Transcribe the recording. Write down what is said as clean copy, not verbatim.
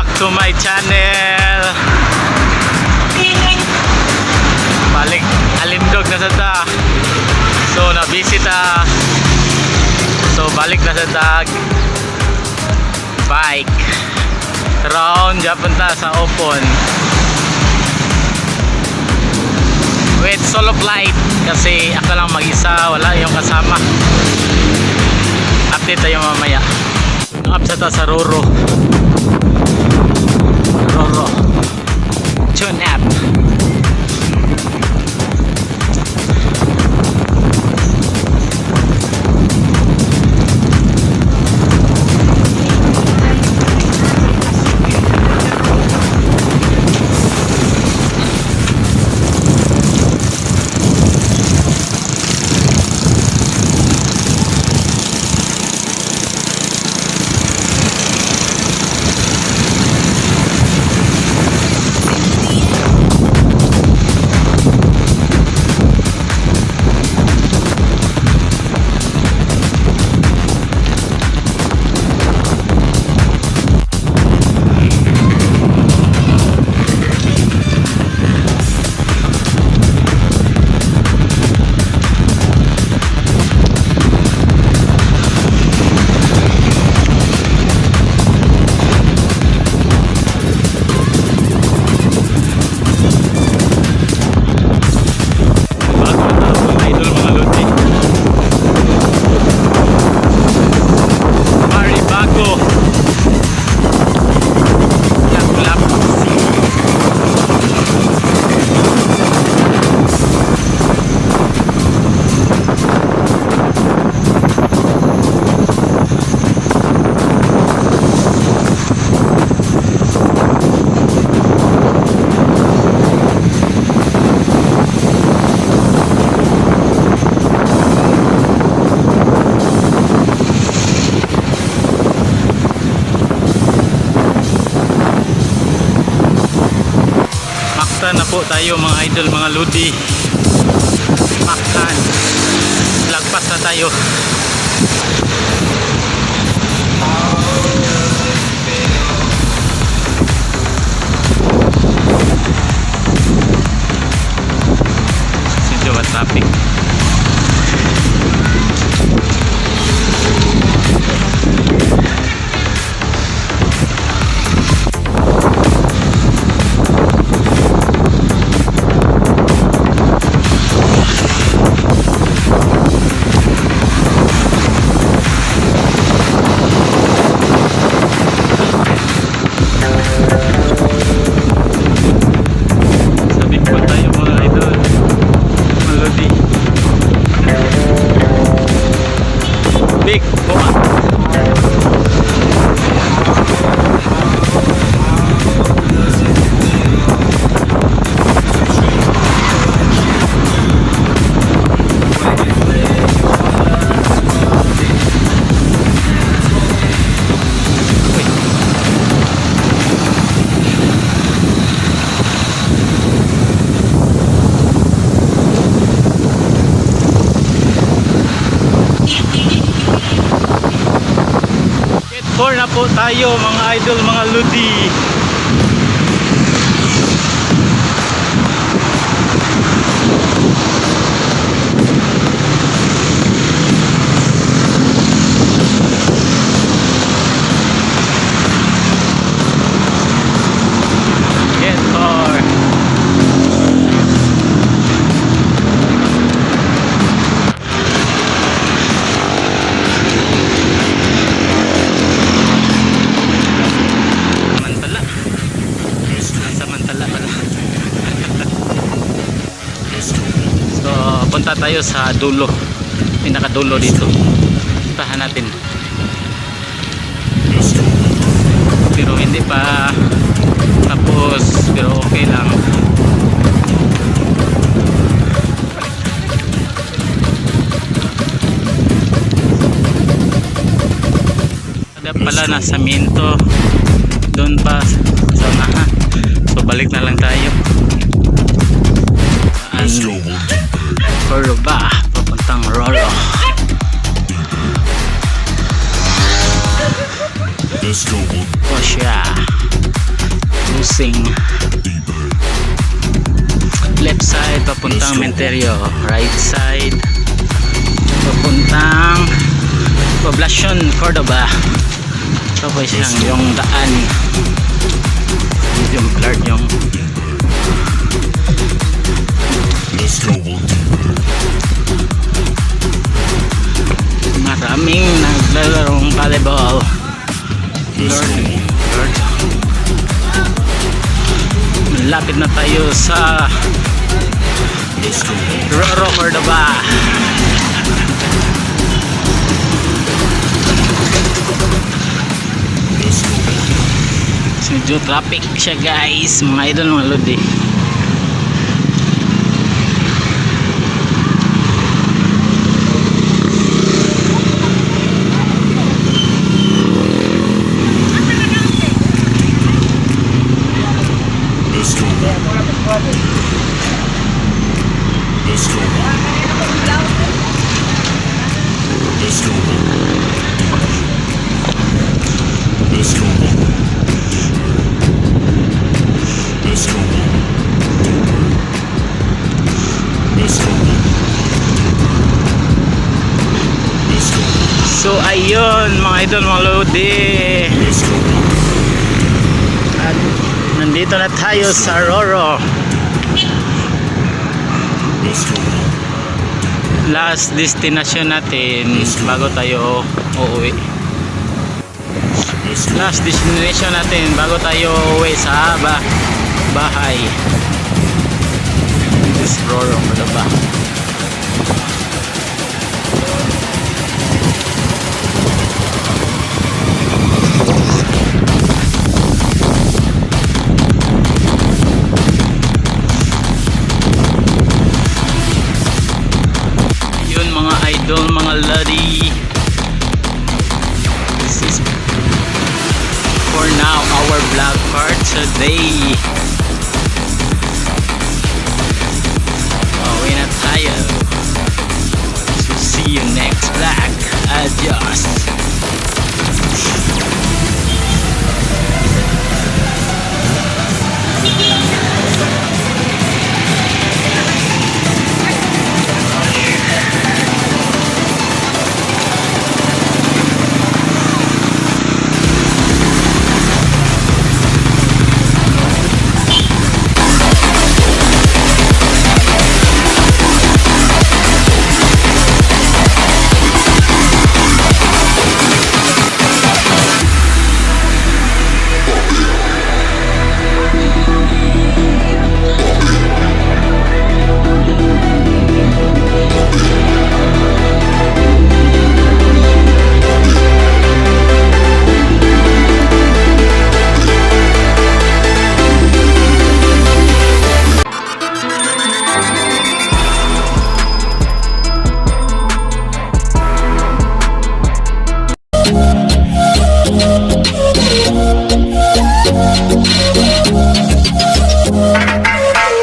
back to my channel. Balik Alindog na sa ta. So na-visit ta. So balik na sa tag bike round Japan ta sa open with solo flight kasi ako lang mag-isa, wala yung kasama. Update tayo mamaya. Up sa ta sa Roro tune up. Na po tayo mga idol, mga lodi. Maktan lagpas na tayo. Medyo traffic. Big boat. Na po tayo mga idol, mga lodi. Get more. Punta tayo sa dulo, pinakadulo dito. Puntahan natin. Pero hindi pa tapos, pero okay lang. Ada pala na saminto doon pa sa unahan. So balik na lang tayo. Roro ba? Papuntang Roro. Oh siya. crossing. Left side papuntang Menterio, right side papuntang Poblacion, Cordoba. Tapos yung daan yung blurred yung maraming naglalaro ng volleyball. Lord. Malapit na tayo sa Roro, Cordoba. Medyo traffic siya guys, mga idol, mga lodi. So ayun mga idol, mga lodi, at nandito na tayo sa Roro. Last destination natin bago tayo uuwi. Last destination natin bago tayo uuwi sa bahay. This is Roro, Cordoba. Mga idol, mga lodi, this is for now our vlog for today.